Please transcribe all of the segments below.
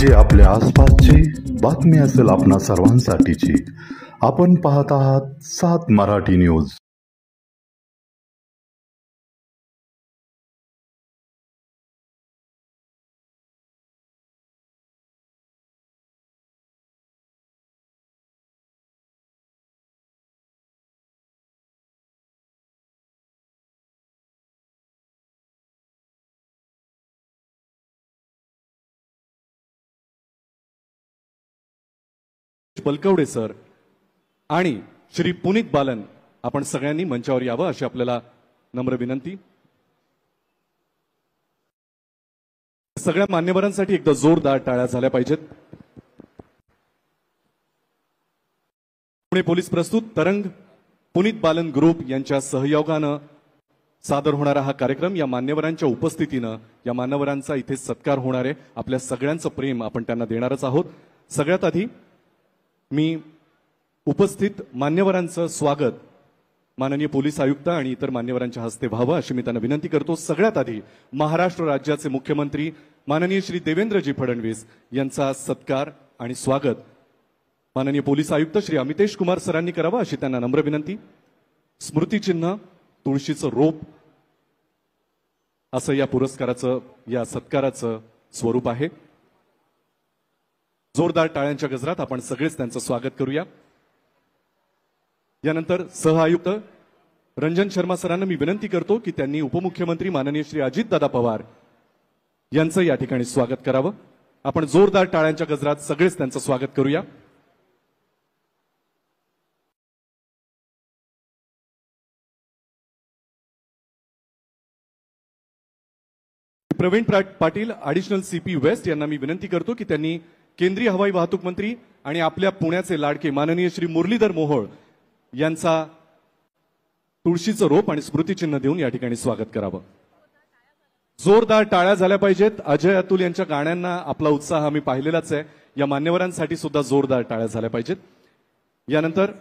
जी आपल्या आसपासची बातमी असेल आपणा सर्वांसाठीची। आपण पाहत आहात 7 मराठी न्यूज। बलकवडे सर आणि श्री पुनीत बालन आपण सगळ्यांनी मंचावर यावं अशी आपल्याला नम्र विनंती। सगळ्या मान्यवरांसाठी एकदा जोरदार टाळ्या झाल्या पाहिजेत। पुणे पोलीस प्रस्तुत तरंग पुनीत बालन ग्रुप यांच्या सहयोगानं सादर होणारा हा कार्यक्रम या मान्यवरांच्या उपस्थितीनं या मान्यवरांचा इथे सत्कार होणार आहे। आपल्या सगळ्यांचं प्रेम आपण त्यांना देणारच आहोत। सगळ्यात आधी मी उपस्थित मान्यवरांचं स्वागत माननीय पोलीस आयुक्त आणि इतर मान्यवरांच्या हस्ते व्हावं अशी मी त्यांना विनंती करतो। सगळ्यात आधी महाराष्ट्र राज्याचे मुख्यमंत्री माननीय श्री देवेंद्रजी फडणवीस यांचा सत्कार आणि स्वागत माननीय पोलीस आयुक्त श्री अमितेश कुमार सरांनी करावं अशी त्यांना नम्र विनंती। स्मृतिचिन्ह तुळशीचं रोप असं या पुरस्काराचं या सत्काराचं स्वरूप आहे। जोरदार टाळ्यांच्या गजरात आपण सगळेच त्यांचं स्वागत करूया। यानंतर सहआयुक्त रंजन शर्मा सरांना मी विनंती करतो की त्यांनी उपमुख्यमंत्री माननीय श्री अजितदादा पवार यांचं या ठिकाणी स्वागत करावं। आपण जोरदार टाळ्यांच्या गजरात सगळेच त्यांचं स्वागत करूया। Praveen Patil additional CP west यांना मी विनंती करतो की त्यांनी केंद्रीय हवाई वाहतूक मंत्री आणि आपल्या पुण्याचे लाडके माननीय श्री मुरलीधर मोहोळ यांचा तुळशीचं रोप आणि स्मृतिचिन्ह देऊन या ठिकाणी स्वागत करावं। जोरदार टाळ्या झाल्या पाहिजेत। अजय अतुल यांच्या गाण्यांना आपला उत्साह आम्ही पाहिलेलाच आहे। या मान्यवरांसाठी सुद्धा जोरदार टाळ्या झाल्या पाहिजेत। यानंतर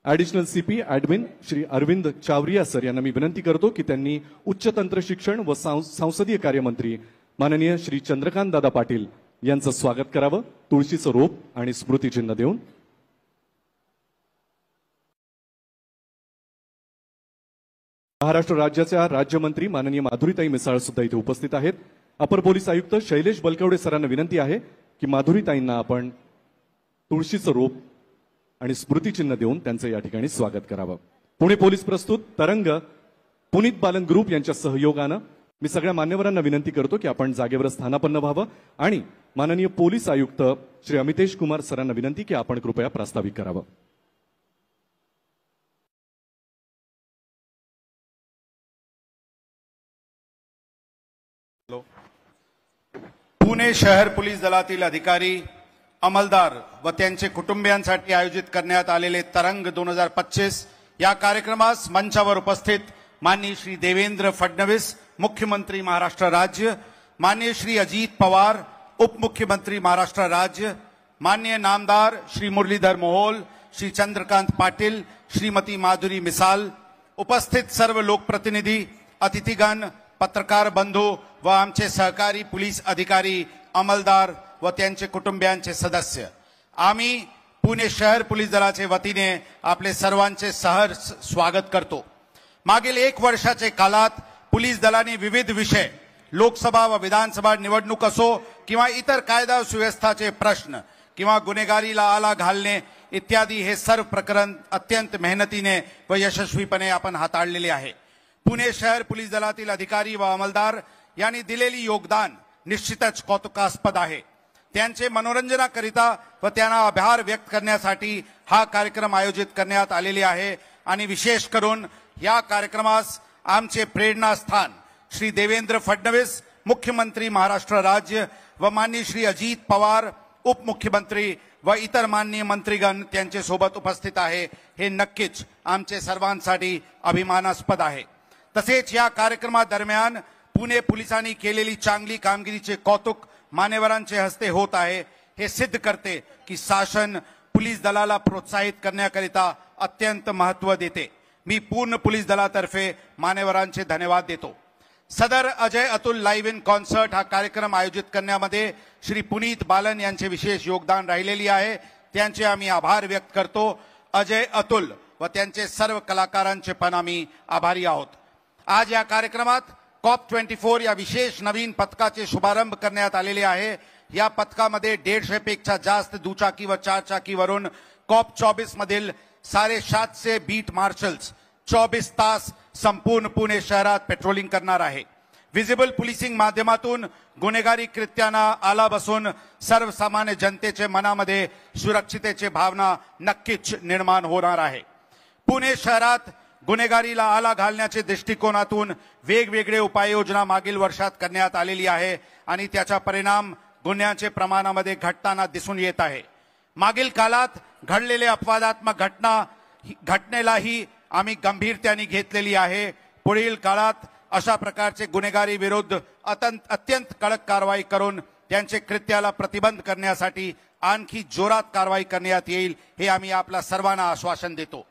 additional CP admin Shri Arvind Chawariya sir यांना मी विनंती करतो की त्यांनी उच्च तंत्र शिक्षण व संसदीय कार्यमंत्री माननीय श्री चंद्रकांत दादा पाटील यांचं स्वागत करावं तुळशीचं रोप आणि स्मृतिचिन्ह देऊन। महाराष्ट्र राज्याच्या राज्यमंत्री माननीय माधुरीताई मिसाळ सुद्धा इथे उपस्थित आहेत। अपर पोलीस आयुक्त शैलेश बलकवडे सरांना विनंती आहे की माधुरीताईंना आपण तुळशीचं रोप आणि स्मृतिचिन्ह देऊन त्यांचं या ठिकाणी स्वागत करावं। पुणे पोलीस प्रस्तुत तरंग पुनीत बालन ग्रुप यांच्या सहयोगानं मी सगळ्या मान्यवरांना विनंती करतो की आपण जागेवर स्थानापन्न व्हावं आणि माननीय पोलीस आयुक्त श्री अमितेश कुमार सरांना विनंती की आपण कृपया प्रास्ताविक करावं। पुणे शहर पोलीस दलातील अधिकारी अंमलदार व त्यांचे कुटुंबियांसाठी आयोजित करण्यात आलेले तरंग 2025 या कार्यक्रमास मंचावर उपस्थित माननीय श्री देवेंद्र फडणवीस मुख्यमंत्री महाराष्ट्र राज्य, माननीय श्री अजित पवार उपमुख्यमंत्री महाराष्ट्र राज्य, माननीय नामदार श्री मुरलीधर मोहोळ, श्री चंद्रकांत पाटील, श्रीमती माधुरी मिसाल, उपस्थित सर्व लोकप्रतिनिधी, अतिथीगण, पत्रकार बंधू व आमचे सहकारी पोलीस अधिकारी, अंमलदार व त्यांचे कुटुंबियांचे सदस्य, आम्ही पुणे शहर पोलीस दलाचे वतीने आपले सर्वांचे सहर्ष स्वागत करतो। मागील 1 वर्षाचे कालात पोलीस दलाने विविध विषय लोकसभा व विधानसभा निवडणूक असो किंवा इतर कायदा सुव्यवस्थाचे प्रश्न किंवा गुन्हेगारीला आळा घालणे इत्यादी हे सर्व प्रकरण अत्यंत मेहनतीने व यशस्वीपणे आपण हाताळलेले आहे। पुणे शहर पोलीस दलातील अधिकारी व अंमलदार यांनी दिलेली योगदान निश्चितच कौतुकास्पद आहे। त्यांचे मनोरंजनाकरिता व त्यांना आभार व्यक्त करण्यासाठी हा कार्यक्रम आयोजित करण्यात आलेले आहे आणि विशेष करून या कार्यक्रमास आमचे प्रेरणास्थान श्री देवेंद्र फडणवीस मुख्यमंत्री महाराष्ट्र राज्य व माननीय श्री अजित पवार उपमुख्यमंत्री व इतर माननीय मंत्रीगण त्यांच्या सोबत उपस्थित आहे हे नक्कीच आमचे सर्वांसाठी अभिमानास्पद आहे। तसेच या कार्यक्रमादरम्यान पुणे पोलिसांनी केलेली चांगली कामगिरीचे कौतुक मान्यवरांचे हस्ते होत आहे। हे सिद्ध करते की शासन पोलीस दलाला प्रोत्साहित करण्याकरिता अत्यंत महत्त्व देते। मी पूर्ण पोलीस दलातर्फे मान्यवरांचे धन्यवाद देतो। सदर Ajay Atul live in concert हा कार्यक्रम आयोजित करण्यामध्ये श्री पुनीत बालन यांचे विशेष योगदान राहिलेली आहे. त्यांचे आम्ही आभार व्यक्त करतो. अजय अतुल व त्यांचे सर्व कलाकारांचे पण आम्ही आभारी आहोत. आज या कार्यक्रमात COP24 या विशेष नवीन पथकाचे शुभारंभ करण्यात आलेले आहे. या पथकामध्ये 150 पेक्षा जास्त दुचाकी व चारचाकीवरून COP24 मधील 750 बीट मार्शल्स 24 तास संपूर्ण पुणे शहरात पेट्रोलिंग करणार आहे. व्हिजिबल पोलिसिंग माध्यमातून गुन्हेगारी कृत्यांना आला बसून सर्वसामान्य जनतेच्या मनामध्ये सुरक्षिततेची भावना नक्कीच निर्माण होणार आहे. पुणे शहरात गुन्हेगारीला आला घालण्याच्या दृष्टिकोनातून वेगवेगळे उपाययोजना मागील वर्षात करण्यात आलेली आहे आणि त्याचा परिणाम गुन्ह्यांच्या प्रमाणामध्ये घटताना दिसून येत आहे. मागील काळात घडलेल्या अपवादात्मक घटनेलाही आम्ही गंभीरतेने घेतलेली आहे. पुढील काळात अशा प्रकारचे गुन्हेगारी विरुद्ध अत्यंत कडक कारवाई करून त्यांचे कृत्याला प्रतिबंध करण्यासाठी आणखी जोरात कारवाई करण्यात येईल हे आम्ही आपल्या सर्वांना आश्वासन देतो.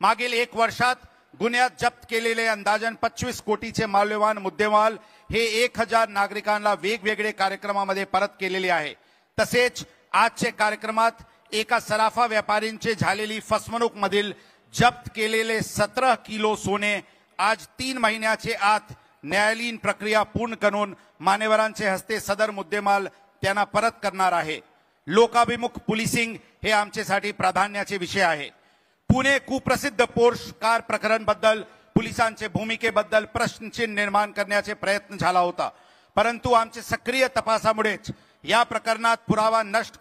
मागील 1 वर्षात गुन्ह्यात जप्त केलेले अंदाजन 25 कोटीचे मौल्यवान मुद्देमाल हे 1000 नागरिकांना वेगवेगळे कार्यक्रमामध्ये परत केलेले आहे. तसेच आजच्या कार्यक्रमात एका सराफा व्यापारींचे झालेली फसवणूक मधील जप्त केलेले 17 किलो सोने आज 3 महिन्याचे आत न्यायालयीन प्रक्रिया पूर्ण करून मान्यवरांचे हस्ते सदर मुद्देमाल त्यांना परत करणार आहे. लोकाभिमुख पोलिसिंग हे आमच्यासाठी प्राधान्याचे विषय आहे. पुणे कुप्रसिद्ध पोर्श कार प्रकरण बद्दल पोलिसांचे भूमिकेबद्दल प्रश्नचिन्ह निर्माण करण्याचे प्रयत्न झाला होता, परंतु आमचे सक्रिय तपासामुळेच या प्रकरणात पुरावा नष्ट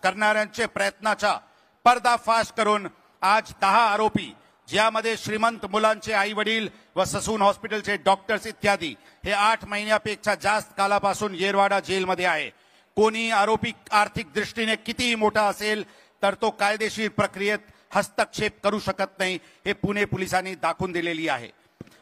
करणाऱ्यांचे प्रयत्नाचा पर्दाफाश करून आज 10 आरोपी, ज्यामध्ये श्रीमंत मुलांचे आई वडील व ससून हॉस्पिटलचे डॉक्टर्स इत्यादी हे 8 महिन्यापेक्षा जास्त कालापासून येरवाडा जेलमध्ये आहे. कोणी आरोपी आर्थिक दृष्टीने कितीही मोठा असेल तर तो कायदेशीर प्रक्रियेत हस्तक्षेप करू शकत नाही हे पुणे पोलिसांनी दाखवून दिलेली आहे.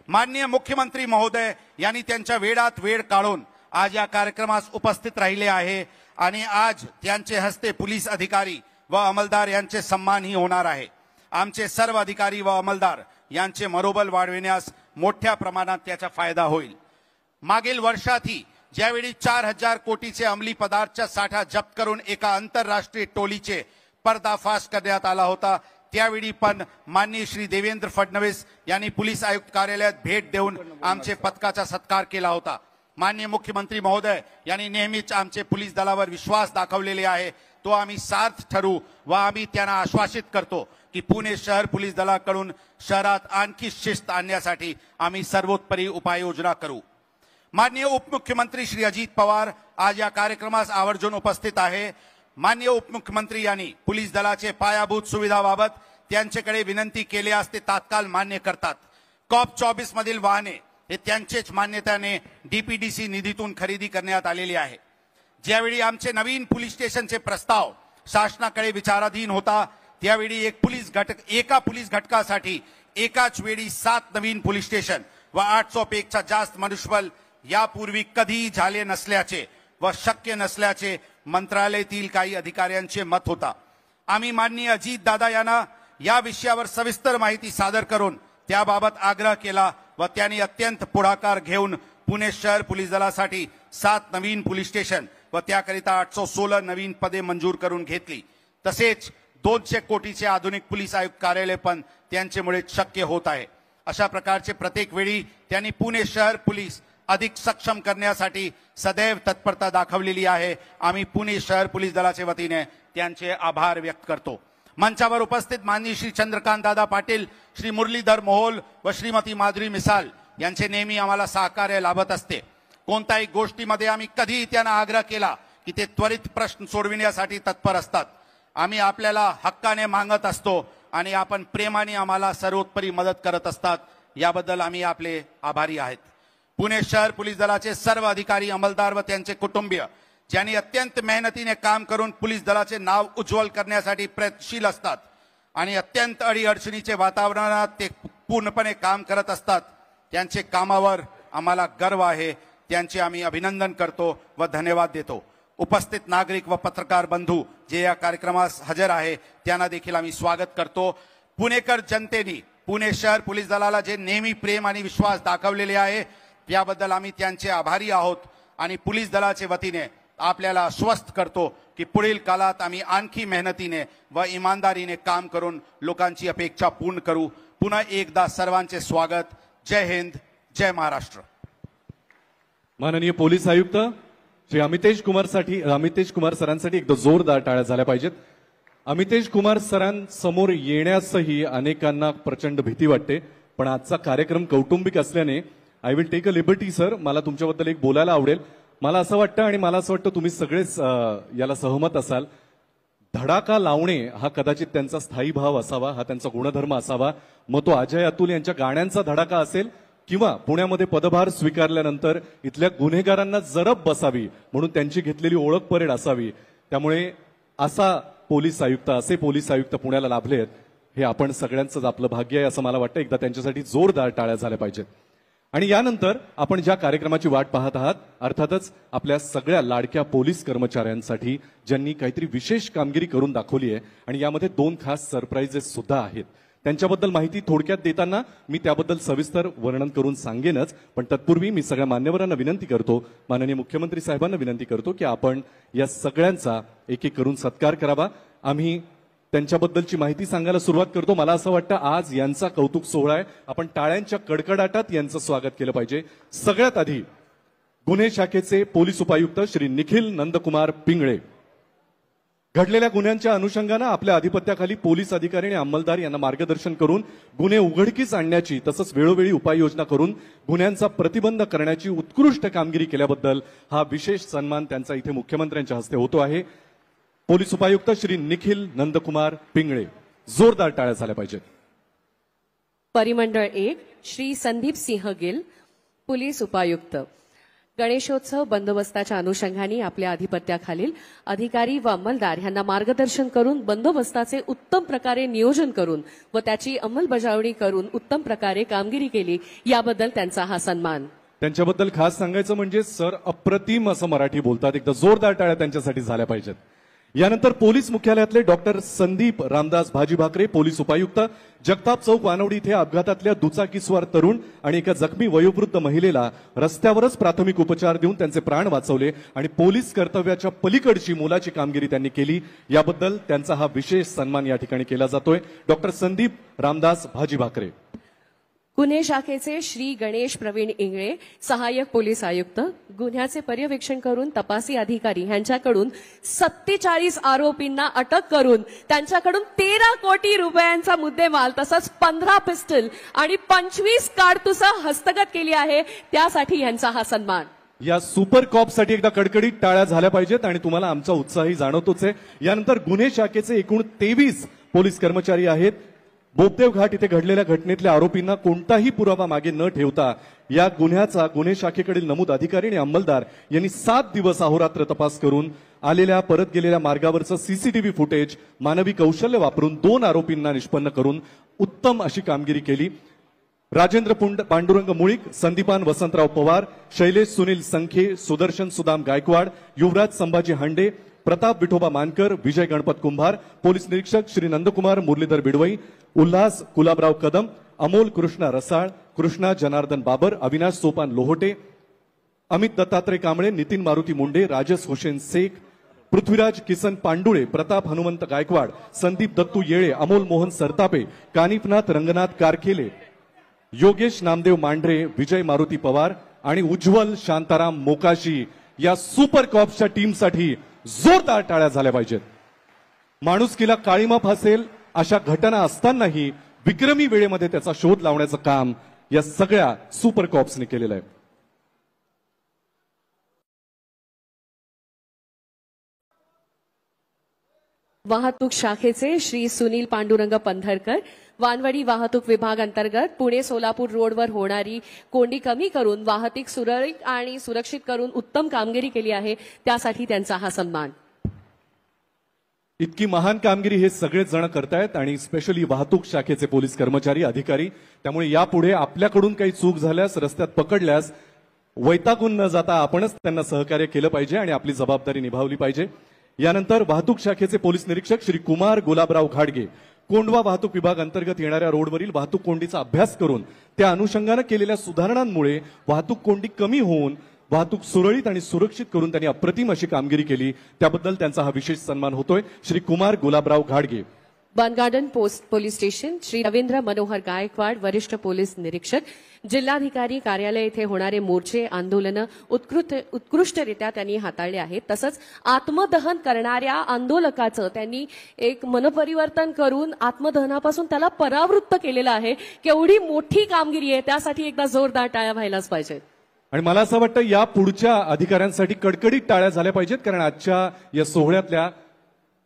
माननीय मुख्यमंत्री महोदय यांनी त्यांच्या वेळात वेळ काढून आज या कार्यक्रमास उपस्थित राहिले आहे आणि आज त्यांचे हस्ते पोलीस अधिकारी व अंमलदार यांचे सन्मानही होणार आहे. आमचे सर्व अधिकारी व अंमलदार यांचे मनोबल वाढविण्यास मोठ्या प्रमाणात त्याचा फायदा होईल. मागील वर्षातही ज्यावेळी 4000 कोटीचे अंमली पदार्थाचा साठा जप्त करून एका आंतरराष्ट्रीय टोलीचे पर्दाफाश करण्यात आला होता, त्यावेळी पण माननीय श्री देवेंद्र फडणवीस यांनी पोलीस आयुक्त कार्यालयात भेट देऊन आमचे पथकाचा सत्कार केला होता. माननीय मुख्यमंत्री महोदय यांनी नेहमीच आमचे पोलीस दलावर विश्वास दाखवलेले आहे. तो आम्ही सार्थ ठरू व आम्ही त्यांना आश्वासित करतो की पुणे शहर पोलीस दलाकडून शहरात आणखी शिस्त आणण्यासाठी आम्ही सर्वोत्तरी उपाययोजना करू. माननीय उपमुख्यमंत्री श्री अजित पवार आज या कार्यक्रमास आवर्जून उपस्थित आहे. माननीय उपमुख्यमंत्री यांनी पोलीस दलाचे पायाभूत सुविधाबाबत त्यांच्याकडे विनंती केल्यास ते तात्काळ मान्य करतात. COP24 मधील वाहने हे त्यांचेच मान्यतेने DPDC निधीतून खरेदी करण्यात आलेली आहे. ज्यावेळी आमचे नवीन पोलीस स्टेशनचे प्रस्ताव शासनाकडे विचाराधीन होता, त्यावेळी एका पोलीस घटकासाठी एकाच वेळी 7 नवीन पोलीस स्टेशन व 800 पेक्षा जास्त मनुष्यबळ यापूर्वी कधीही झाले नसल्याचे व शक्य नसल्याचे मंत्रालयातील काही अधिकाऱ्यांचे मत होता. आम्ही माननीय अजित दादा यांना या विषयावर सविस्तर माहिती सादर करून त्याबाबत आग्रह केला व त्यांनी अत्यंत पुढाकार घेऊन पुणे शहर पोलीस दलासाठी 7 नवीन पोलीस स्टेशन व त्याकरिता 816 नवीन पदे मंजूर करून घेतली. तसेच 200 कोटीचे आधुनिक पोलीस आयुक्त कार्यालय पण त्यांच्यामुळे शक्य होत आहे. अशा प्रकारचे प्रत्येक वेळी त्यांनी पुणे शहर पोलीस अधिक सक्षम करण्यासाठी सदैव तत्परता दाखवलेली आहे. आम्ही पुणे शहर पोलीस दलाच्या वतीने त्यांचे आभार व्यक्त करतो. मंचावर उपस्थित माननीय श्री चंद्रकांत दादा पाटील, श्री मुरलीधर मोहोल व श्रीमती माधुरी मिसाल यांचे नेहमी आम्हाला सहकार्य लाभत असते. कोणत्याही गोष्टीमध्ये आम्ही कधीही त्यांना आग्रह केला की ते त्वरित प्रश्न सोडविण्यासाठी तत्पर असतात. आम्ही आपल्याला हक्काने मागत असतो आणि आपण प्रेमाने आम्हाला सर्वोत्तरी मदत करत असतात. याबद्दल आम्ही आपले आभारी आहेत. पुणे शहर पोलीस दलाचे सर्व अधिकारी, अंमलदार व त्यांचे कुटुंबीय ज्यांनी अत्यंत मेहनतीने काम करून पोलीस दलाचे नाव उज्ज्वल करण्यासाठी प्रयत्नशील असतात आणि अत्यंत अडीअडचणीचे वातावरणात ते पूर्णपणे काम करत असतात, त्यांचे कामावर आम्हाला गर्व आहे. त्यांचे आम्ही अभिनंदन करतो व धन्यवाद देतो. उपस्थित नागरिक व पत्रकार बंधू जे या कार्यक्रमास हजर आहे त्यांना देखील आम्ही स्वागत करतो. पुणेकर जनतेने पुणे शहर पोलीस दलाला जे नेहमी प्रेम आणि विश्वास दाखवलेले आहे याबद्दल आम्ही त्यांचे आभारी आहोत आणि पोलीस दलाच्या वतीने आपल्याला आश्वस्त करतो की पुढील काळात आम्ही आणखी मेहनतीने व इमानदारीने काम करून लोकांची अपेक्षा पूर्ण करू। पुन्हा एकदा सर्वांचे स्वागत। जय हिंद, जय महाराष्ट्र। माननीय पोलीस आयुक्त श्री अमितेश कुमार सरांसाठी एकदा जोरदार टाळ्या झाल्या पाहिजेत। अमितेश कुमार सरांसमोर येण्यासही अनेकांना प्रचंड भीती वाटते, पण आजचा कार्यक्रम कौटुंबिक असल्याने I will take a liberty sir, मला तुमच्याबद्दल एक बोलायला आवडेल। मला असं वाटतं आणि मला असं वाटतं तुम्ही सगळेच याला सहमत असाल, धडाका लावणे हा कदाचित त्यांचा स्थायी भाव असावा, हा त्यांचा गुणधर्म असावा। मग तो अजय अतुल यांच्या गाण्यांचा धडाका असेल किंवा पुण्यामध्ये पदभार स्वीकारल्यानंतर इथल्या गुन्हेगारांना जरब बसावी म्हणून त्यांची घेतलेली ओळख परेड असावी। त्यामुळे असे पोलीस आयुक्त पुण्याला लाभलेत हे आपण सगळ्यांचंच आपलं भाग्य आहे असं मला वाटतं। एकदा त्यांच्यासाठी जोरदार टाळ्या झाल्या पाहिजेत। आणि यानंतर आपण ज्या कार्यक्रमाची वाट पाहत आहात, अर्थातच आपल्या सगळ्या लाडक्या पोलीस कर्मचाऱ्यांसाठी ज्यांनी काहीतरी विशेष कामगिरी करून दाखवली आहे आणि यामध्ये 2 खास सरप्राइजेस सुद्धा आहेत। त्यांच्याबद्दल माहिती थोडक्यात देताना मी त्याबद्दल सविस्तर वर्णन करून सांगेनच, पण तत्पूर्वी मी सगळ्या मान्यवरांना विनंती करतो, माननीय मुख्यमंत्री साहेबांना विनंती करतो की आपण या सगळ्यांचा एक एक करून सत्कार करावा। आम्ही त्यांच्याबद्दलची माहिती सांगायला सुरुवात करतो। मला असं वाटतं आज यांचा कौतुक सोहळा आहे, आपण टाळ्यांच्या कडकडाटात यांचं स्वागत केलं पाहिजे। सगळ्यात आधी गुन्हे शाखेचे पोलीस उपायुक्त श्री निखिल नंदकुमार पिंगळे घडलेल्या गुन्ह्यांच्या अनुषंगानं आपल्या अधिपत्याखाली पोलीस अधिकारी आणि अंमलदार यांना मार्गदर्शन करून गुन्हे उघडकीस आणण्याची तसंच वेळोवेळी उपाययोजना करून गुन्ह्यांचा प्रतिबंध करण्याची उत्कृष्ट कामगिरी केल्याबद्दल हा विशेष सन्मान त्यांचा इथे मुख्यमंत्र्यांच्या हस्ते होतो आहे। पोलीस उपायुक्त श्री निखिल नंदकुमार पिंगळे, जोरदार टाळ्या झाल्या पाहिजेत। परिमंडळ 1 श्री संदीप सिंह गिल, पोलीस उपायुक्त। गणेशोत्सव बंदोबस्ताच्या अनुषंगाने आपल्या अधिपत्याखालील अधिकारी व अंमलदार यांना मार्गदर्शन करून बंदोबस्ताचे उत्तम प्रकारे नियोजन करून व त्याची अंमलबजावणी करून उत्तम प्रकारे कामगिरी केली, याबद्दल त्यांचा हा सन्मान। त्यांच्याबद्दल खास सांगायचं म्हणजे सर अप्रतिम असं मराठी बोलतात, एकदा जोरदार टाळ्या त्यांच्यासाठी झाल्या पाहिजेत। यानंतर पोलीस मुख्यालयातले डॉक्टर संदीप रामदास भाजीभाकरे, पोलीस उपायुक्त, जगताप चौक वानवडी इथे अपघातातल्या दुचाकीस्वार तरुण आणि एका जखमी वयोवृद्ध महिलेला रस्त्यावरच प्राथमिक उपचार देऊन त्यांचे प्राण वाचवले आणि पोलीस कर्तव्याच्या पलीकडची मोलाची कामगिरी त्यांनी केली, याबद्दल त्यांचा हा विशेष सन्मान या ठिकाणी केला जातोय। डॉक्टर संदीप रामदास भाजीभाकरे। गुन्हे शाखेचे श्री गणेश प्रवीण इंगळे, सहाय्यक पोलीस आयुक्त, गुन्ह्याचे पर्यवेक्षण करून तपासी अधिकारी यांच्याकडून 47 आरोपींना अटक करून त्यांच्याकडून 13 कोटी रुपयांचा मुद्देमाल तसंच 15 पिस्टल आणि 25 कारतुसं हस्तगत केली आहे, त्यासाठी यांचा हा सन्मान। या सुपर कॉपसाठी एकदा कडकडीत टाळ्या झाल्या पाहिजेत आणि तुम्हाला आमचा उत्साहही जाणवतोच आहे। यानंतर गुन्हे शाखेचे एकूण 23 पोलीस कर्मचारी आहेत। बोपदेव घाट इथे घडलेल्या घटनेतल्या आरोपींना कोणताही पुरावा मागे न ठेवता या गुन्ह्याचा गुन्हे शाखेकडील नमूद अधिकारी आणि अंमलदार यांनी 7 दिवस अहोरात्र तपास करून आलेल्या परत गेलेल्या मार्गावरचं सीसीटीव्ही फुटेज मानवी कौशल्य वापरून 2 आरोपींना निष्पन्न करून उत्तम अशी कामगिरी केली। राजेंद्र पांडुरंग मुळीक, संदीपान वसंतराव पवार, शैलेश सुनील संखे, सुदर्शन सुदाम गायकवाड, युवराज संभाजी हांडे, प्रताप विठोबा मानकर, विजय गणपत कुंभार, पोलीस निरीक्षक श्री नंदकुमार मुरलीधर बिडवई, उल्हास गुलाबराव कदम, अमोल कृष्णा रसाळ, कृष्णा जनार्दन बाबर, अविनाश सोपान लोहोटे, अमित दत्तात्रय कांबळे, नितीन मारुती मुंडे, राजस हुसेन शेख, पृथ्वीराज किसन पांडुळे, प्रताप हनुमंत गायकवाड, संदीप दत्तू येळे, अमोल मोहन सरतापे, कानिफनाथ रंगनाथ कारखेले, योगेश नामदेव मांढरे, विजय मारुती पवार आणि उज्ज्वल शांताराम मोकाशी या सुपर कॉप्सच्या टीमसाठी जोरदार टाळ्या झाल्या पाहिजेत। माणुसकीला काळीमा फासेल अशा घटना असतानाही विक्रमी वेळेमध्ये त्याचा शोध लावण्याचं काम या सगळ्या सुपर कॉप्सने केलेलं आहे। वाहतूक शाखेचे श्री सुनील पांडुरंग पंधरकर, वानवडी वाहतूक विभाग अंतर्गत पुणे सोलापूर रोडवर होणारी कोंडी कमी करून वाहतूक सुरळीत आणि सुरक्षित करून उत्तम कामगिरी केली आहे, त्यासाठी त्यांचा हा सन्मान। इतकी महान कामगिरी हे सगळेच जण करतायत आणि स्पेशली वाहतूक शाखेचे पोलीस कर्मचारी अधिकारी, त्यामुळे यापुढे आपल्याकडून काही चूक झाल्यास रस्त्यात पकडल्यास वैतागून न जाता आपणच त्यांना सहकार्य केलं पाहिजे आणि आपली जबाबदारी निभावली पाहिजे। यानंतर वाहतूक शाखेचे पोलीस निरीक्षक श्री कुमार गुलाबराव घाडगे, कोंढवा वाहतूक विभाग अंतर्गत येणाऱ्या रोडवरील वाहतूक कोंडीचा अभ्यास करून त्या अनुषंगाने केलेल्या सुधारणांमुळे वाहतूक कोंडी कमी होऊन वाहतूक सुरळीत आणि सुरक्षित करून त्यांनी अप्रतिम अशी कामगिरी केली, त्याबद्दल त्यांचा हा विशेष सन्मान होतोय. श्री कुमार गुलाबराव घाडगे. बनगार्डन पोलीस स्टेशन श्री रवींद्र मनोहर गायकवाड, वरिष्ठ पोलीस निरीक्षक. जिल्हाधिकारी कार्यालय येथे होणारे मोर्चे आंदोलनं उत्कृष्टरित्या त्यांनी हाताळले आहेत. तसंच आत्मदहन करणाऱ्या आंदोलकाचं त्यांनी एक मनपरिवर्तन करून आत्मदहनापासून त्याला परावृत्त केलेलं आहे. केवढी मोठी कामगिरी आहे, त्यासाठी एकदा जोरदार टाळ्या व्हायलाच पाहिजेत. आणि मला असं वाटतं या पुढच्या अधिकाऱ्यांसाठी कडकडीत टाळ्या झाल्या पाहिजेत, कारण आजच्या या सोहळ्यातल्या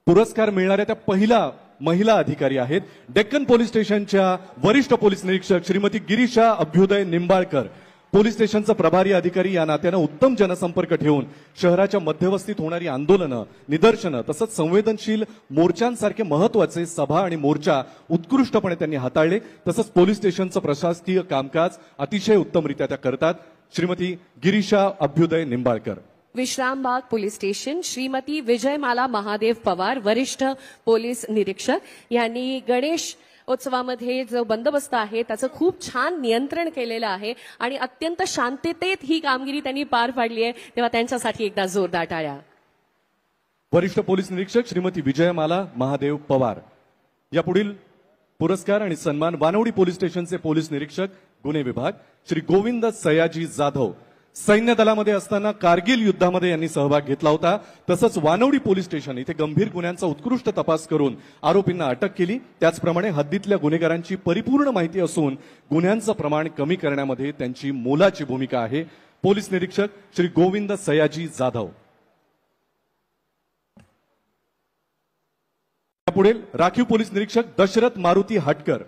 पुरस्कार मिळणाऱ्या त्या पहिला महिला अधिकारी आहेत. डेक्कन पोलीस स्टेशनच्या वरिष्ठ पोलीस निरीक्षक श्रीमती गिरीशा अभ्युदय निंबाळकर. पोलीस स्टेशनचा प्रभारी अधिकारी या नात्यानं उत्तम जनसंपर्क ठेवून शहराच्या मध्यवस्तीत होणारी आंदोलनं, निदर्शनं तसंच संवेदनशील मोर्चांसारखे महत्वाचे सभा आणि मोर्चा उत्कृष्टपणे त्यांनी हाताळले. तसंच पोलीस स्टेशनचं प्रशासकीय कामकाज अतिशय उत्तमरित्या त्या करतात. श्रीमती गिरीशा अभ्युदय निंबाळकर. विश्रामबाग पोलीस स्टेशन श्रीमती विजयमाला महादेव पवार, वरिष्ठ पोलीस निरीक्षक, यांनी गणेश उत्सवामध्ये जो बंदोबस्त आहे त्याचं खूप छान नियंत्रण केलेलं आहे आणि अत्यंत शांततेत ही कामगिरी त्यांनी पार पाडली आहे, तेव्हा त्यांच्यासाठी एकदा जोरदार टाळ्या. वरिष्ठ पोलीस निरीक्षक श्रीमती विजयमाला महादेव पवार. यापुढील पुरस्कार आणि सन्मान वानवडी पोलीस स्टेशनचे पोलीस निरीक्षक गुन्हे विभाग श्री गोविंद सयाजी जाधव. सैन्य दलामध्ये असताना कारगिल युद्धामध्ये यांनी सहभाग घेतला होता. तसंच वानवडी पोलीस स्टेशन इथे गंभीर गुन्ह्यांचा उत्कृष्ट तपास करून आरोपींना अटक केली. त्याचप्रमाणे हद्दीतल्या गुन्हेगारांची परिपूर्ण माहिती असून गुन्ह्यांचं प्रमाण कमी करण्यामध्ये त्यांची मोलाची भूमिका आहे. पोलीस निरीक्षक श्री गोविंद सयाजी जाधव. पुढे राखीव पोलीस निरीक्षक दशरथ मारुती हटकर.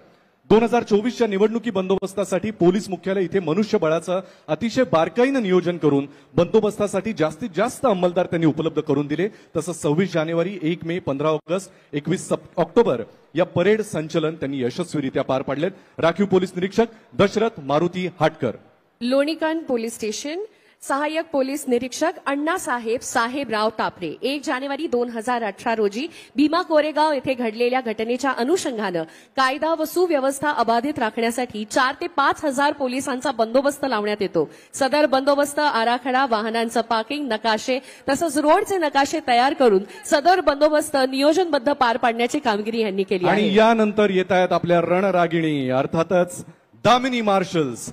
2024च्या निवडणुकी बंदोबस्तासाठी पोलीस मुख्यालय इथे मनुष्यबळाचं अतिशय बारकाईनं नियोजन करून बंदोबस्तासाठी जास्तीत जास्त अंमलदार त्यांनी उपलब्ध करून दिले. तसंच 26 जानेवारी, 1 मे, 15 ऑगस्ट, 21 ऑक्टोबर या परेड संचलन त्यांनी यशस्वीरित्या पार पाडलेत. राखीव पोलीस निरीक्षक दशरथ मारुती हटकर. लोणीकांड पोलीस स्टेशन सहाय्यक पोलीस निरीक्षक अण्णासाहेब साहेबराव तापरे. 1 जानेवारी 2018 रोजी भीमा कोरेगाव येथे घडलेल्या घटनेच्या अनुषंगानं कायदा व सुव्यवस्था अबाधित राखण्यासाठी 4 ते 5 हजार पोलिसांचा बंदोबस्त लावण्यात येतो. सदर बंदोबस्त आराखडा, वाहनांचं पार्किंग, नकाशे तसंच रोडचे नकाशे तयार करून सदर बंदोबस्त नियोजनबद्ध पार पाडण्याची कामगिरी यांनी केली आहे. आणि यानंतर येत आहेत आपल्या रणरागिणी, अर्थातच दामिनी मार्शल्स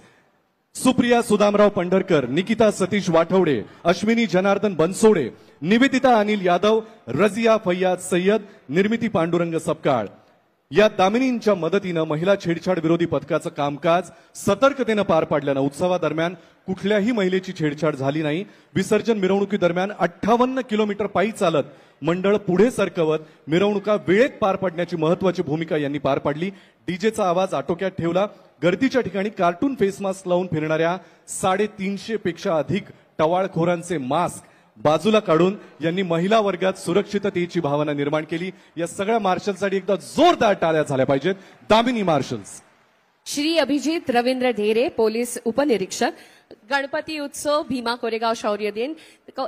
सुप्रिया सुदामराव पंढरकर, निकिता सतीश वाठवडे, अश्विनी जनार्दन बनसोडे, निवेदिता अनिल यादव, रजिया फैयाद सय्यद, निर्मिती पांडुरंग सपकाळ. या दामिनींच्या मदतीनं महिला छेडछाड विरोधी पथकाचं कामकाज सतर्कतेनं पार पाडल्यानं उत्सवादरम्यान कुठल्याही महिलेची छेडछाड झाली नाही. विसर्जन मिरवणुकीदरम्यान 58 किलोमीटर पायी चालत मंडळ पुढे सरकवत मिरवणुका वेळेत पार पाडण्याची महत्वाची भूमिका यांनी पार पाडली. डीजेचा आवाज आटोक्यात ठेवला. गर्दीच्या ठिकाणी कार्टून फेस मास्क लावून फिरणाऱ्या 350 पेक्षा अधिक टवाळखोरांचे मास्क बाजूला काढून यांनी महिला वर्गात सुरक्षिततेची भावना निर्माण केली. या सगळ्या मार्शलसाठी एकदा जोरदार टाळ्या झाल्या पाहिजेत. दामिनी मार्शल्स. श्री अभिजित रवींद्र ढेरे, पोलीस उपनिरीक्षक. गणपती उत्सव, भीमा कोरेगाव शौर्य दिन,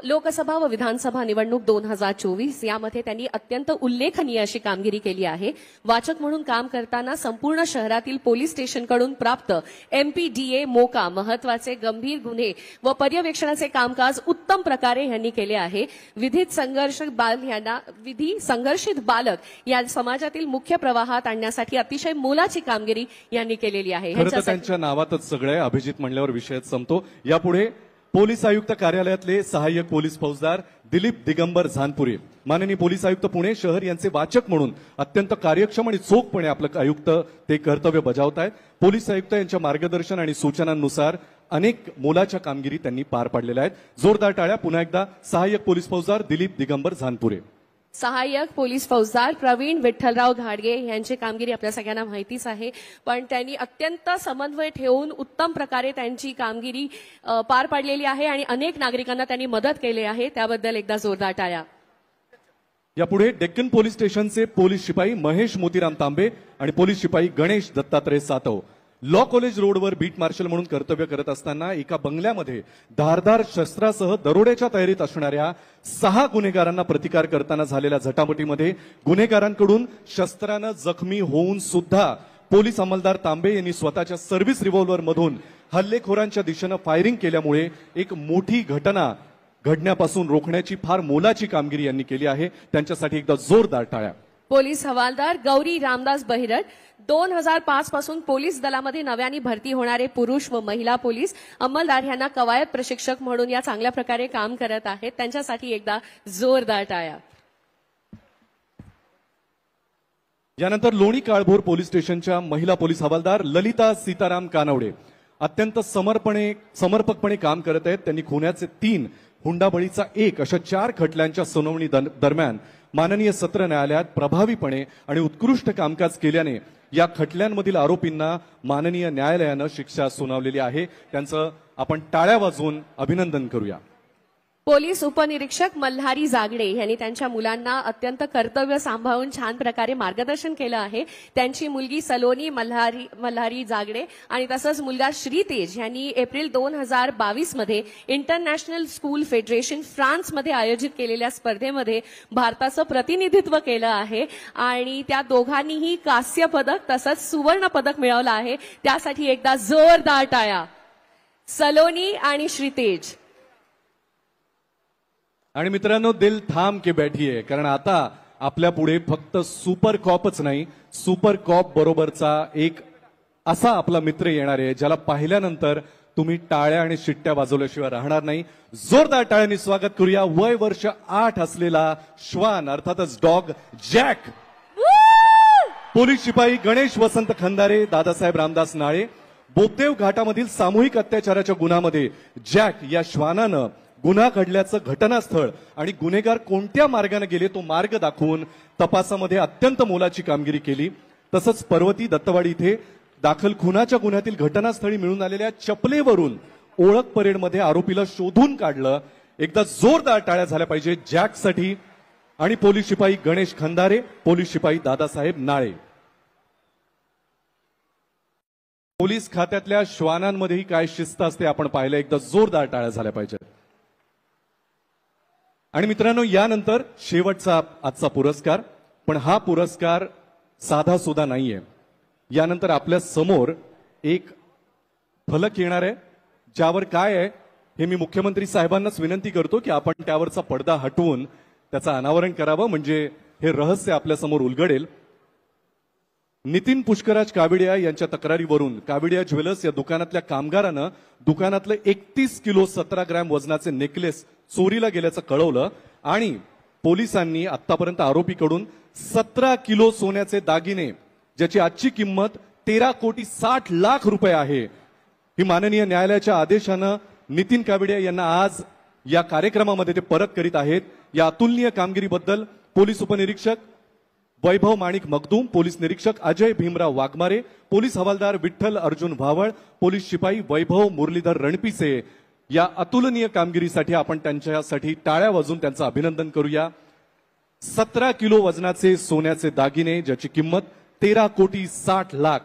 लोकसभा व विधानसभा निवडणूक 2024 यामध्ये त्यांनी अत्यंत उल्लेखनीय अशी कामगिरी केली आहे. वाचक म्हणून काम करताना संपूर्ण शहरातील पोलीस स्टेशनकडून प्राप्त MPDA मोका महत्वाचे गंभीर गुन्हे व पर्यवेक्षणाचे कामकाज उत्तम प्रकारे यांनी केले आहे. विधी संघर्षित बालक या समाजातील मुख्य प्रवाहात आणण्यासाठी अतिशय मोलाची कामगिरी यांनी केलेली आहे. त्यांच्या नावातच सगळे अभिजित म्हणल्यावर विषयच संपतो. यापुढे पोलीस आयुक्त कार्यालयातले सहाय्यक पोलीस फौजदार दिलीप दिगंबर झानपुरे. माननीय पोलीस आयुक्त पुणे शहर यांचे वाचक म्हणून अत्यंत कार्यक्षम आणि चोखपणे आपलं आयुक्त ते कर्तव्य बजावत आहेत. पोलीस आयुक्त यांच्या मार्गदर्शन आणि सूचनांनुसार अनेक मोलाच्या कामगिरी त्यांनी पार पाडलेल्या आहेत. जोरदार टाळ्या पुन्हा एकदा सहाय्यक पोलीस फौजदार दिलीप दिगंबर झानपुरे. सहाय्यक पोलीस फौजदार प्रवीण विठ्ठलराव घाडगे यांची कामगिरी आपल्या सगळ्यांना माहितीच आहे, पण त्यांनी अत्यंत समन्वय ठेवून उत्तम प्रकारे त्यांची कामगिरी पार पाडलेली आहे आणि अनेक नागरिकांना त्यांनी मदत केली आहे. त्याबद्दल एकदा जोरदार टाळ्या. यापुढे डेक्कन पोलीस स्टेशनचे पोलीस शिपाई महेश मोतीराम तांबे आणि पोलीस शिपाई गणेश दत्तात्रय सातव. लॉ कॉलेज रोडवर बीट मार्शल म्हणून कर्तव्य करत असताना एका बंगल्यामध्ये धारदार शस्त्रासह दरोड्याच्या तयारीत असणाऱ्या 6 गुन्हेगारांना प्रतिकार करताना झालेल्या झटापटीमध्ये गुन्हेगारांकडून शस्त्रानं जखमी होऊन सुद्धा पोलीस अंमलदार तांबे यांनी स्वतःच्या सर्व्हिस रिव्हॉल्व्हर मधून हल्लेखोरांच्या दिशेनं फायरिंग केल्यामुळे एक मोठी घटना घडण्यापासून रोखण्याची फार मोलाची कामगिरी यांनी केली आहे. त्यांच्यासाठी एकदा जोरदार टाळ्या. पोलीस हवालदार गौरी रामदास बहिरट 2005 पासून पोलीस दलामध्ये नव्याने भरती होणारे पुरुष व महिला पोलीस अंमलदार यांना कवायत प्रशिक्षक म्हणून या चांगल्या प्रकारे काम करत आहेत. त्यांच्यासाठी एकदा जोरदार टाळ्या. यानंतर लोणी काळभोर पोलीस स्टेशनच्या महिला पोलीस हवालदार ललिता सीताराम कानवडे अत्यंत समर्पकपणे काम करत आहेत. त्यांनी खुनाचे 3, हुंडाबळीचा 1 अशा 4 खटल्यांच्या सुनावणी दरम्यान माननीय सत्र न्यायालयात प्रभावीपणे आणि उत्कृष्ट कामकाज केल्याने या खटल्यांमधील आरोपींना माननीय न्यायालयानं शिक्षा सुनावलेली आहे. त्यांचं आपण टाळ्या वाजवून अभिनंदन करूया. पोलीस उपनिरीक्षक मल्हारी जागडे यांनी त्यांच्या मुलांना अत्यंत कर्तव्य सांभाळून छान प्रकारे मार्गदर्शन केलं आहे. त्यांची मुलगी सलोनी मल्हारी जागडे आणि तसंच मुलगा श्रीतेज यांनी एप्रिल 2022 मध्ये इंटरनॅशनल स्कूल फेडरेशन फ्रान्समध्ये आयोजित केलेल्या स्पर्धेमध्ये भारताचं प्रतिनिधित्व केलं आहे आणि त्या दोघांनीही कांस्य पदक तसंच सुवर्ण पदक मिळवलं आहे. त्यासाठी एकदा जोरदार टाळ्या. सलोनी आणि श्रीतेज. आणि मित्रांनो, दिल थांब के बैठिए, कारण आता आपल्या पुढे फक्त सुपर कॉपच नाही, सुपर कॉप बरोबरचा एक असा आपला मित्र येणार आहे ज्याला पाहिल्यानंतर तुम्ही टाळ्या आणि शिट्ट्या वाजवल्याशिवाय राहणार नाही. जोरदार टाळ्यांनी स्वागत करूया. वय वर्ष 8 असलेला श्वान अर्थातच डॉग जॅक. पोलीस शिपाई गणेश वसंत खंदारे, दादासाहेब रामदास नाळे. बोपदेव घाटामधील सामूहिक अत्याचाराच्या गुन्ह्यामध्ये जॅक या श्वानानं गुन्हा घडल्याचं घटनास्थळ आणि गुन्हेगार कोणत्या मार्गाने गेले तो मार्ग दाखवून तपासामध्ये अत्यंत मोलाची कामगिरी केली. तसंच पर्वती दत्तवाडी इथे दाखल खुनाच्या गुन्ह्यातील घटनास्थळी मिळून आलेल्या चपलेवरून ओळख परेडमध्ये आरोपीला शोधून काढलं. एकदा जोरदार टाळ्या झाल्या पाहिजे जॅकसाठी. आणि पोलीस शिपाई गणेश खंदारे, पोलीस शिपाई दादासाहेब नाळे. पोलीस खात्यातल्या श्वानांमध्येही काय शिस्त असते आपण पाहिलं. एकदा जोरदार टाळ्या झाल्या पाहिजेत. आणि मित्रांनो, यानंतर शेवटचा आजचा पुरस्कार, पण हा पुरस्कार साधा सुद्धा नाहीये. यानंतर आपल्या समोर एक फलक येणार आहे ज्यावर काय आहे हे मी मुख्यमंत्री साहेबांनाच विनंती करतो की आपण त्यावरचा पडदा हटवून त्याचं अनावरण करावं, म्हणजे हे रहस्य आपल्या समोर उलगडेल. नितीन पुष्कराज काविडिया यांच्या तक्रारीवरून काविडिया ज्वेलर्स या दुकानातल्या कामगारानं दुकानातलं 31 किलो 17 ग्रॅम वजनाचे नेकलेस चोरीला गेल्याचं कळवलं आणि पोलिसांनी आतापर्यंत आरोपीकडून 17 किलो सोन्याचे दागिने ज्याची आजची किंमत 13 कोटी 60 लाख रुपये आहे, ही माननीय न्यायालयाच्या आदेशानं नितीन काविडिया यांना आज या कार्यक्रमामध्ये ते परत करीत आहेत. या अतुलनीय कामगिरीबद्दल पोलीस उपनिरीक्षक वैभव माणिक मगदूम, पोलीस निरीक्षक अजय भीमराव वाघमारे, पोलीस हवालदार विठ्ठल अर्जुन भावळ, पोलीस शिपाई वैभव मुरलीधर रणपिसे या अतुलनीय कामगिरीसाठी आपण त्यांच्यासाठी टाळ्या वाजवून त्यांचं अभिनंदन करूया. 17 किलो वजनाचे सोन्याचे दागिने ज्याची किंमत 13 कोटी 60 लाख.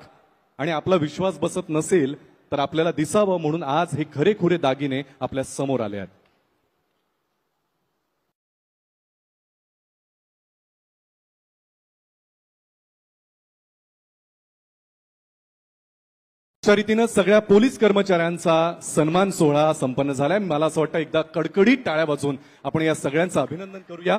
आणि आपला विश्वास बसत नसेल तर आपल्याला दिसावं म्हणून आज हे खरेखुरे दागिने आपल्या समोर आले आहेत. अशा रीतीनं सगळ्या पोलीस कर्मचाऱ्यांचा सन्मान सोहळा संपन्न झालाय. मला असं वाटतं एकदा कडकडीत टाळ्या वाजवून आपण या सगळ्यांचं अभिनंदन करूया.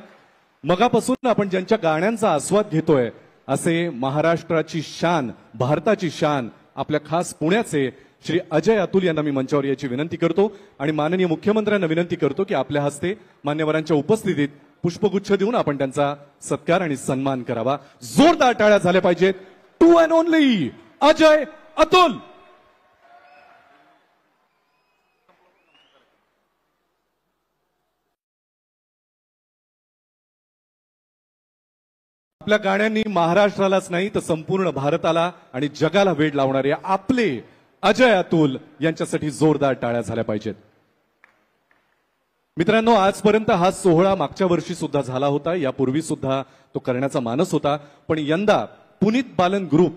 मगापासून आपण ज्यांच्या गाण्यांचा आस्वाद घेतोय असे महाराष्ट्राची शान, भारताची शान, आपल्या खास पुण्याचे श्री अजय अतुल यांना मी मंचावर याची विनंती करतो आणि माननीय मुख्यमंत्र्यांना विनंती करतो की आपल्या हस्ते मान्यवरांच्या उपस्थितीत पुष्पगुच्छ देऊन आपण त्यांचा सत्कार आणि सन्मान करावा. जोरदार टाळ्या झाल्या पाहिजेत. To and only Ajay Atul. आपल्या गाण्यांनी महाराष्ट्रालाच नाही तर संपूर्ण भारताला आणि जगाला वेड लावणारे आपले अजय अतुल यांच्यासाठी जोरदार टाळ्या झाल्या पाहिजेत. मित्रांनो, आजपर्यंत हा सोहळा मागच्या वर्षी सुद्धा झाला होता, यापूर्वी सुद्धा तो करण्याचा मानस होता, पण यंदा पुनीत बालन ग्रुप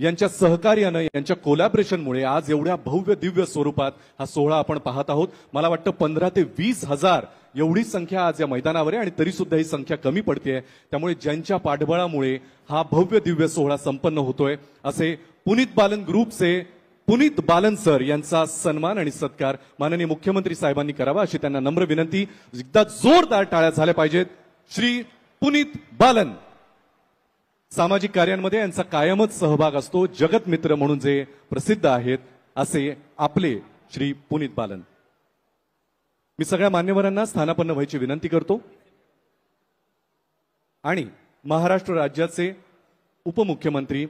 यांच्या सहकार्यानं, यांच्या कोलॅबरेशनमुळे आज एवढ्या भव्य दिव्य स्वरूपात हा सोहळा आपण पाहत आहोत. मला वाटतं 15 ते 20 हजार एवढी संख्या आज या मैदानावर आहे आणि तरी सुद्धा ही संख्या कमी पडते. त्यामुळे ज्यांच्या पाठबळामुळे हा भव्य दिव्य सोहळा संपन्न होतोय असे पुनीत बालन ग्रुपचे पुनीत बालन सर यांचा सन्मान आणि सत्कार माननीय मुख्यमंत्री साहेबांनी करावा अशी त्यांना नम्र विनंती. एकदा जोरदार टाळ्या झाल्या पाहिजेत. श्री पुनीत बालन. सामाजिक कार्यांमध्ये यांचा कायमच सहभाग असतो. जगत मित्र म्हणून जे प्रसिद्ध आहेत असे आपले श्री पुनीत बालन. मी सगळ्या मान्यवरांना स्थानापन्न व्हायची विनंती करतो आणि महाराष्ट्र राज्याचे उपमुख्यमंत्री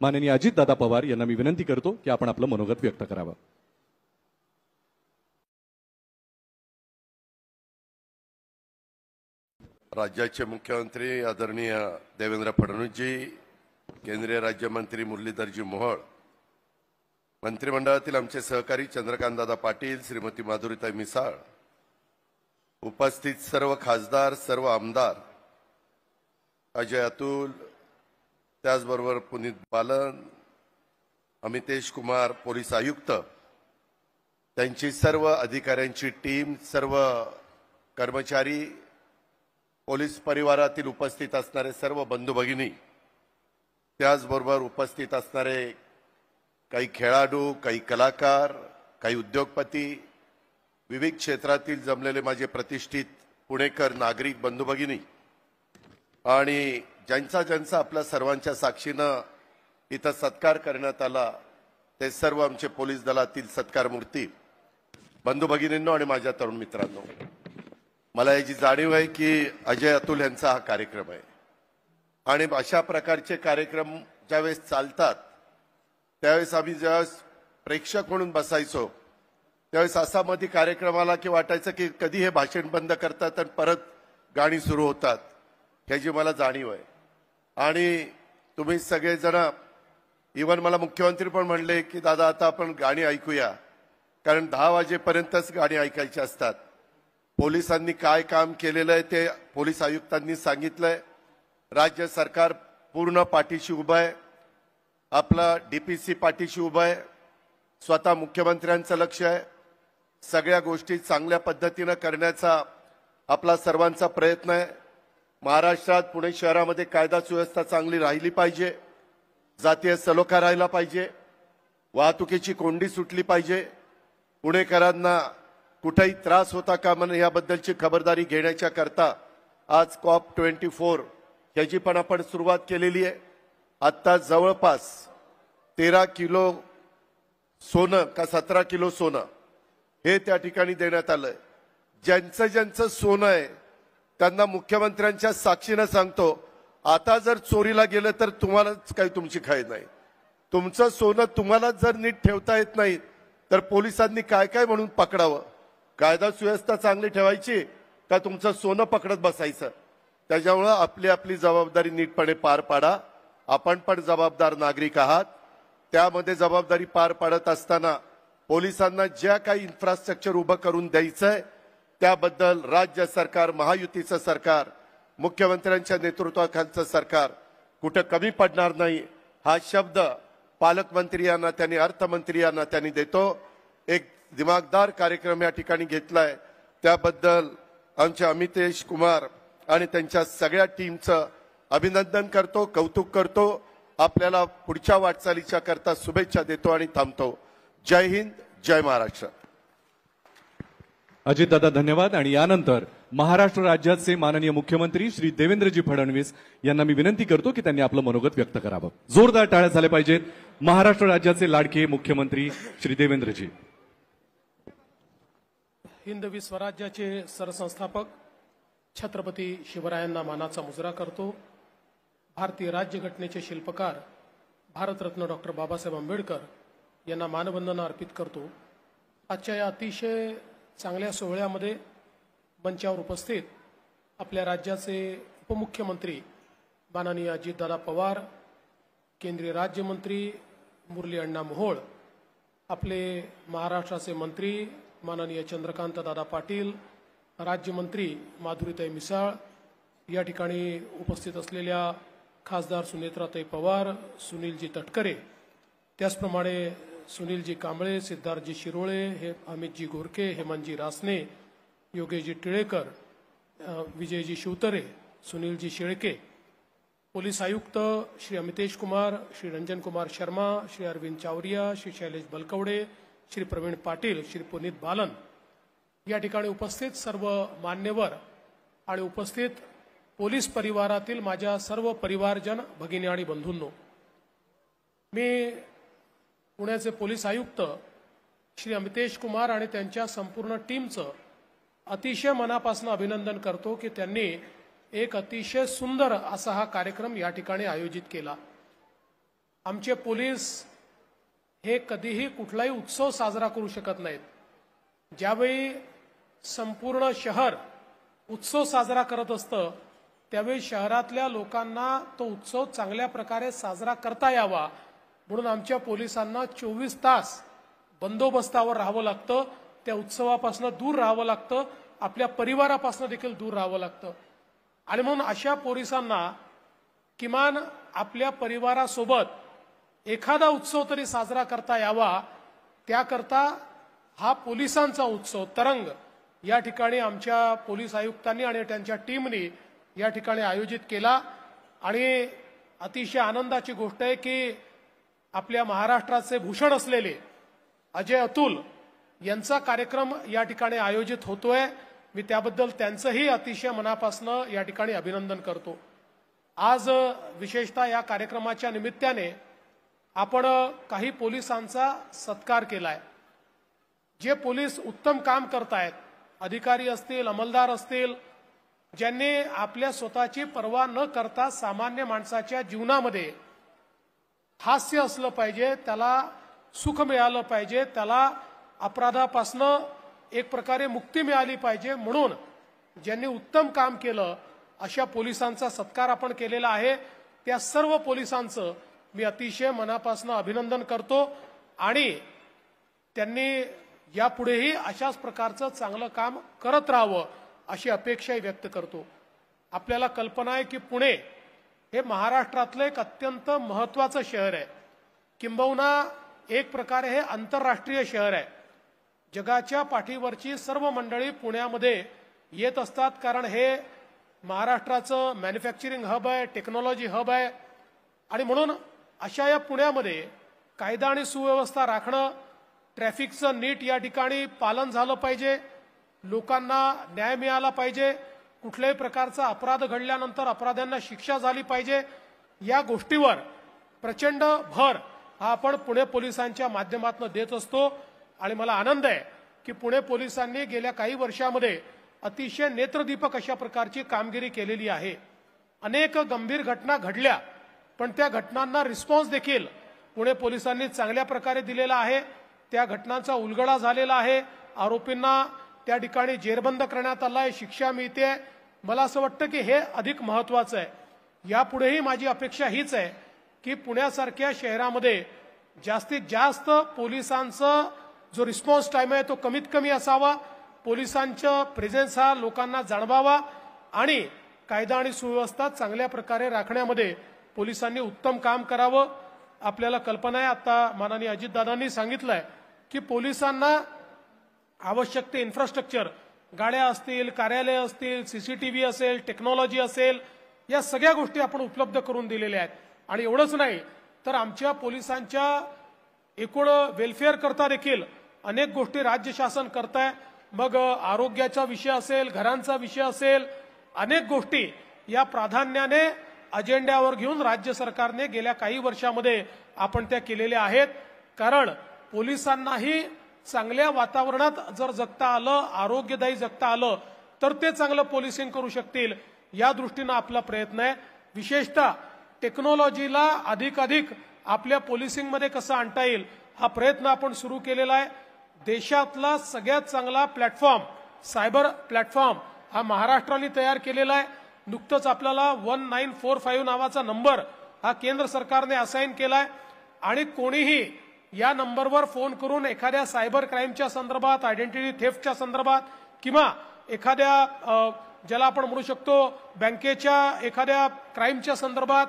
माननीय अजितदादा पवार यांना मी विनंती करतो की आपण आपलं मनोगत व्यक्त करावं. राज्याचे मुख्यमंत्री आदरणीय देवेंद्र फडणवीसजी, केंद्रीय राज्यमंत्री मुरलीधरजी मोहोळ, मंत्रिमंडळातील आमचे सहकारी चंद्रकांतदादा पाटील, श्रीमती माधुरीताई मिसाळ, उपस्थित सर्व खासदार, सर्व आमदार, अजय अतुल, त्याचबरोबर पुनीत बालन, अमितेश कुमार पोलीस आयुक्त, त्यांची सर्व अधिकाऱ्यांची टीम, सर्व कर्मचारी, पोलीस परिवारातील उपस्थित असणारे सर्व बंधू भगिनी, त्याचबरोबर उपस्थित असणारे काही खेळाडू, काही कलाकार, काही उद्योगपती, विविध क्षेत्रातील जमलेले माझे प्रतिष्ठित पुणेकर नागरिक बंधू भगिनी आणि ज्यांचा आपल्या सर्वांच्या साक्षीनं इथं सत्कार करण्यात आला ते सर्व आमचे पोलीस दलातील सत्कार मूर्ती बंधू भगिनींनो आणि माझ्या तरुण मित्रांनो, मला याची जाणीव आहे की अजय अतुल यांचा हा कार्यक्रम आहे आणि अशा प्रकारचे कार्यक्रम ज्यावेळेस चालतात त्यावेळेस आम्ही ज्यावेळेस प्रेक्षक म्हणून बसायचो त्यावेळेस असा मध्ये कार्यक्रमाला की वाटायचं की कधी हे भाषण बंद करतात आणि परत गाणी सुरू होतात, ह्याची मला जाणीव आहे. आणि तुम्ही सगळेजण, इव्हन मला मुख्यमंत्री पण म्हणले की दादा आता आपण गाणी ऐकूया, कारण 10 वाजेपर्यंतच गाणी ऐकायची असतात. पोलिसांनी काय काम केलेलं आहे ते पोलीस आयुक्तांनी सांगितलंय. राज्य सरकार पूर्ण पाठीशी उभं आहे, आपला डीपीसी पाठीशी उभं आहे, स्वतः मुख्यमंत्र्यांचं लक्ष आहे. सगळ्या गोष्टी चांगल्या पद्धतीनं करण्याचा आपला सर्वांचा प्रयत्न आहे. महाराष्ट्रात पुणे शहरामध्ये कायदा सुव्यवस्था चांगली राहिली पाहिजे, जातीय सलोखा राहिला पाहिजे, वाहतुकीची कोंडी सुटली पाहिजे, पुणेकरांना कुठेही त्रास होता कामा नये याबद्दलची खबरदारी घेण्याच्या करता आज COP24 याची पण आपण सुरुवात केलेली आहे. आता जवळपास 13 किलो सोनं का 17 किलो सोनं हे त्या ठिकाणी देण्यात आलंय. ज्यांचं सोनं आहे त्यांना मुख्यमंत्र्यांच्या साक्षीनं सांगतो, आता जर चोरीला गेलं तर तुम्हालाच काही तुमची खैर नाही. तुमचं सोनं तुम्हाला जर नीट ठेवता येत नाही तर पोलिसांनी काय म्हणून पकडावं. कायदा सुव्यवस्था चांगली ठेवायची का तुमचं सोनं पकडत बसायचं. त्याच्यामुळं आपली जबाबदारी नीटपणे पार पाडा. आपण पण जबाबदार नागरिक आहात. त्यामध्ये जबाबदारी पार पाडत असताना पोलिसांना ज्या काही इन्फ्रास्ट्रक्चर उभं करून द्यायचंय त्याबद्दल राज्य सरकार, महायुतीचं सरकार, मुख्यमंत्र्यांच्या नेतृत्वाखालचं सरकार कुठं कमी पडणार नाही हा शब्द पालकमंत्री यांना त्यांनी, अर्थमंत्री यांना त्यांनी देतो. एक दिमागदार कार्यक्रम या ठिकाणी घेतलाय त्याबद्दल आमचे अमितेश कुमार आणि त्यांच्या सगळ्या टीमचं अभिनंदन करतो, कौतुक करतो. आपल्याला पुढच्या वाटचालीच्या करता शुभेच्छा देतो आणि थांबतो. जय हिंद, जय महाराष्ट्र. अजितदादा धन्यवाद. आणि यानंतर महाराष्ट्र राज्याचे माननीय मुख्यमंत्री श्री देवेंद्रजी फडणवीस यांना मी विनंती करतो की त्यांनी आपलं मनोगत व्यक्त करावं. जोरदार टाळ्या झाल्या पाहिजेत. महाराष्ट्र राज्याचे लाडके मुख्यमंत्री श्री देवेंद्रजी. हिंदवी स्वराज्याचे सरसंस्थापक छत्रपती शिवरायांना मानाचा मुजरा करतो. भारतीय राज्यघटनेचे शिल्पकार भारतरत्न डॉक्टर बाबासाहेब आंबेडकर यांना मानवंदना अर्पित करतो. आजच्या या अतिशय चांगल्या सोहळ्यामध्ये मंचावर उपस्थित आपल्या राज्याचे उपमुख्यमंत्री माननीय अजितदादा पवार, केंद्रीय राज्यमंत्री मुरली अण्णा मोहोळ, आपले महाराष्ट्राचे मंत्री माननीय चंद्रकांतदादा पाटील, राज्यमंत्री माधुरीताई मिसाळ, या ठिकाणी उपस्थित असलेल्या खासदार सुनेत्राताई पवार, सुनीलजी तटकरे, त्याचप्रमाणे सुनीलजी कांबळे, सिद्धार्थजी शिरोळे, अमितजी गोरके, हेमंतजी रासने, योगेशजी टिळेकर, विजयजी शिवतरे, सुनीलजी शेळके, पोलीस आयुक्त श्री अमितेश कुमार, श्री रंजन कुमार शर्मा, श्री अरविंद चावरिया, श्री शैलेश बलकवडे, श्री प्रवीण पाटील, श्री पुनीत बालन या ठिकाणी उपस्थित सर्व मान्यवर आणि उपस्थित पोलीस परिवारातील माझ्या सर्व परिवारजन, भगिनी आणि बंधूंनो, मी पुण्याचे पोलीस आयुक्त श्री अमितेश कुमार आणि त्यांच्या संपूर्ण टीमचं अतिशय मनापासून अभिनंदन करतो की त्यांनी एक अतिशय सुंदर असा हा कार्यक्रम या ठिकाणी आयोजित केला। आमचे पोलीस हे कधीही कुठलाही उत्सव साजरा करू शकत नाहीत। ज्यावेळी संपूर्ण शहर उत्सव साजरा करत असतं त्यावेळी शहरातल्या लोकांना तो उत्सव चांगल्या प्रकारे साजरा करता यावा म्हणून आमच्या पोलिसांना 24 तास बंदोबस्तावर राहावं लागतं, त्या उत्सवापासून दूर राहावं लागतं, आपल्या परिवारापासून देखील दूर राहावं लागतं। आणि म्हणून अशा पोलिसांना किमान आपल्या परिवारासोबत एखादा उत्सव तरी साजरा करता यावा, त्याकरता हा पोलिसांचा उत्सव तरंग या ठिकाणी आमच्या पोलीस आयुक्तांनी आणि त्यांच्या टीमनी या ठिकाणी आयोजित केला। आणि अतिशय आनंदाची गोष्ट आहे की आपल्या महाराष्ट्राचे भूषण असलेले अजय अतुल यांचा कार्यक्रम या ठिकाणी आयोजित होतोय। मी त्याबद्दल त्यांचंही अतिशय मनापासून या ठिकाणी अभिनंदन करतो। आज विशेषतः या कार्यक्रमाच्या निमित्ताने आपण काही पोलिसांचा सत्कार केलाय। जे पोलीस उत्तम काम करतायत, अधिकारी असतील, अंमलदार असतील, ज्यांनी आपल्या स्वतःची पर्वा न करता सामान्य माणसाच्या जीवनामध्ये हास्य असलं पाहिजे, त्याला सुख मिळालं पाहिजे, त्याला अपराधापासून एक प्रकारे मुक्ती मिळाली पाहिजे, म्हणून ज्यांनी उत्तम काम केलं अशा पोलिसांचा सत्कार आपण केलेला आहे। त्या सर्व पोलिसांचं मी अतिशय मनापासून अभिनंदन करतो आणि त्यांनी यापुढेही अशाच प्रकारचं चांगलं काम करत राहावं अशी अपेक्षाही व्यक्त करतो। आपल्याला कल्पना आहे की पुणे हे महाराष्ट्रातलं एक अत्यंत महत्त्वाचं शहर आहे, किंबहुना एक प्रकारे हे आंतरराष्ट्रीय शहर आहे। जगाच्या पाठीवरची सर्व मंडळी पुण्यामध्ये येत असतात, कारण हे महाराष्ट्राचं मॅन्युफॅक्चरिंग हब आहे, टेक्नॉलॉजी हब आहे। आणि म्हणून अशा या पुण्यामध्ये कायदा आणि सुव्यवस्था राखणं, ट्रॅफिकचं नीट या ठिकाणी पालन झालं पाहिजे, लोकांना न्याय मिळाला पाहिजे, कुठल्याही प्रकारचा अपराध घडल्यानंतर अपराध्यांना शिक्षा झाली पाहिजे, या गोष्टीवर प्रचंड भर हा आपण पुणे पोलिसांच्या माध्यमातून देत असतो। आणि मला आनंद आहे की पुणे पोलिसांनी गेल्या काही वर्षामध्ये अतिशय नेत्रदीपक अशा प्रकारची कामगिरी केलेली आहे। अनेक गंभीर घटना घडल्या, पण त्या घटनांना रिस्पॉन्स देखील पुणे पोलिसांनी चांगल्या प्रकारे दिलेला आहे। त्या घटनांचा उलगडा झालेला आहे, आरोपींना त्या ठिकाणी जेरबंद करण्यात आला आहे, शिक्षा मिळते। मला असं वाटतं की हे अधिक महत्त्वाचं आहे। यापुढेही माझी अपेक्षा हीच आहे की पुण्यासारख्या शहरामध्ये जास्तीत जास्त पोलिसांचा जो रिस्पॉन्स टाइम आहे तो कमीत कमी असावा, पोलिसांचा प्रेझेन्स हा लोकांना जाणवावा आणि कायदा आणि सुव्यवस्था चांगल्या प्रकारे राखण्यामध्ये पोलिसांनी उत्तम काम करावं। आपल्याला कल्पना आहे, आता माननीय अजितदादांनी सांगितलंय की पोलिसांना आवश्यक ते इन्फ्रास्ट्रक्चर, गाड्या असतील, कार्यालय असतील, सीसीटीव्ही असेल, टेक्नॉलॉजी असेल, या सगळ्या गोष्टी आपण उपलब्ध करून दिलेल्या आहेत। आणि एवढंच नाही तर आमच्या पोलिसांच्या एकूण वेलफेअर करता देखील अनेक गोष्टी राज्य शासन करताय। मग आरोग्याचा विषय असेल, घरांचा विषय असेल, अनेक गोष्टी या प्राधान्याने अजेंड्यावर घेऊन राज्य सरकारने गेल्या काही वर्षामध्ये आपण त्या केलेल्या आहेत। कारण पोलिसांनाही चांगल्या वातावरणात जर जगता आलं, आरोग्यदायी जगता आलं तर ते चांगलं पोलिसिंग करू शकतील, या दृष्टीने आपला प्रयत्न आहे। विशेषतः टेक्नॉलॉजीला अधिकाधिक आपल्या पोलिसिंगमध्ये कसं आणता येईल हा प्रयत्न आपण सुरू केलेला आहे। देशातला सगळ्यात चांगला प्लॅटफॉर्म, सायबर प्लॅटफॉर्म हा महाराष्ट्राने तयार केलेला आहे। नुकतंच आपल्याला 1945 नावाचा नंबर हा केंद्र सरकारने असाइन केलाय आणि कोणीही या नंबरवर फोन करून एखाद्या सायबर क्राईमच्या संदर्भात, आयडेंटिटी थेफ्टच्या संदर्भात किंवा एखाद्या ज्याला आपण म्हणू शकतो बँकेच्या एखाद्या क्राईमच्या संदर्भात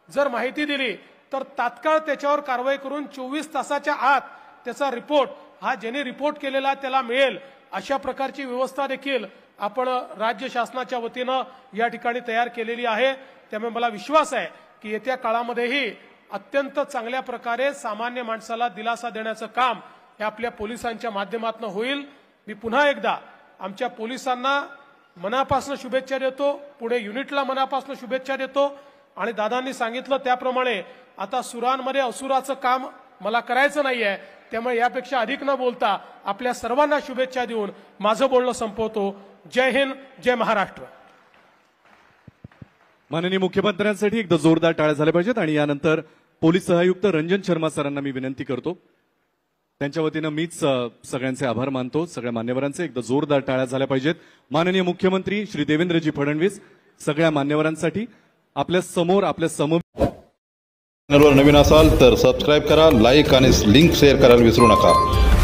जर माहिती दिली तर तात्काळ त्याच्यावर कारवाई करून 24 तासाच्या आत त्याचा रिपोर्ट हा ज्याने रिपोर्ट केलेला त्याला मिळेल, अशा प्रकारची व्यवस्था देखील आपण राज्य शासनाच्या वतीनं या ठिकाणी तयार केलेली आहे। त्यामुळे मला विश्वास आहे की येत्या काळामध्येही अत्यंत चांगल्या प्रकारे सामान्य माणसाला दिलासा देण्याचं काम हे आपल्या पोलिसांच्या माध्यमातून होईल। मी पुन्हा एकदा आमच्या पोलिसांना मनापासून शुभेच्छा देतो, पुढे युनिटला मनापासून शुभेच्छा देतो आणि दादांनी सांगितलं त्याप्रमाणे आता सुरांमध्ये असुराचं काम मला करायचं नाहीये, त्यामुळे यापेक्षा अधिक न बोलता आपल्या सर्वांना शुभेच्छा देऊन माझं बोलणं संपवतो। जय हिंद, जय महाराष्ट्र। माननीय मुख्यमंत्र्यांसाठी एकदा जोरदार टाळ्या झाल्या पाहिजेत आणि यानंतर पोलीस सहआयुक्त रंजन शर्मा सरांना मी विनंती करतो, त्यांच्या वतीनं मीच सगळ्यांचे आभार मानतो। सगळ्या मान्यवरांचे एकदा जोरदार टाळ्या झाल्या पाहिजेत। माननीय मुख्यमंत्री श्री देवेंद्रजी फडणवीस सगळ्या मान्यवरांसाठी आपल्या समोर चॅनलवर नवीन असाल तर सबस्क्राईब करा, लाईक आणि लिंक शेअर करायला विसरू नका।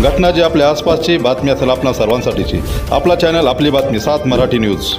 घटना जी आपल्या आसपासची बातमी असेल आपणा सर्वांसाठीची, आपला चॅनल आपली बातमी 7 मराठी न्यूज।